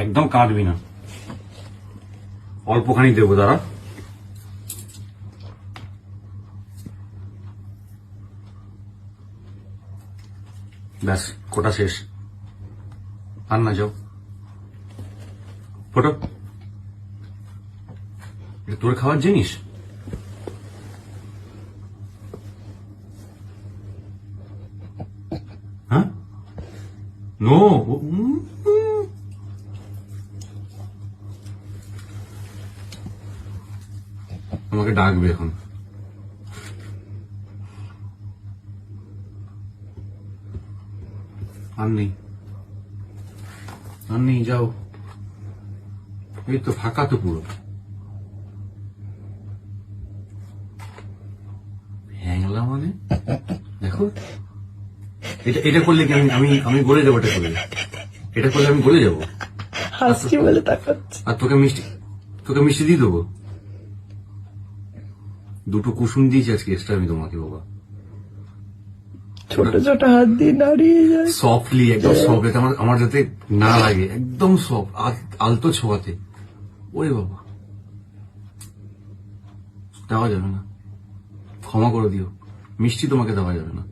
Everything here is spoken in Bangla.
একদম কাঁদবি না, অল্পখানি দেবো, দাঁড়া। ব্যাস, কোটা শেষ। আর না, যাও ফটো। এটা তোর খাওয়ার জিনিস? হ্যাঁ, নো। আমাকে ডাকবে এখন। আর নেই, আর নেই, যাও। এই তো ফাঁকা তো পুরো। হ্যাংলা মানে দেখো, এটা করলে কি আমি বলে যাবো? এটা করলে আমি বলে যাবো? হাসছি বলে তাকাচ্ছি। আর তোকে মিষ্টি দিয়ে দেবো। দুটো কুসুম দিয়েছি আজকে এক্সট্রা আমি তোমাকে, বাবা। ছোট ছোট হাত দিয়ে নাড়িয়ে যায় সফটলি, একদম সফট, যাতে আমার যাতে না লাগে, একদম সফট, আলতো ছোঁয়াতে। ওরে বাবা, দেওয়া যাবে না, ক্ষমা করে দিও। মিষ্টি তোমাকে দেওয়া যাবে না।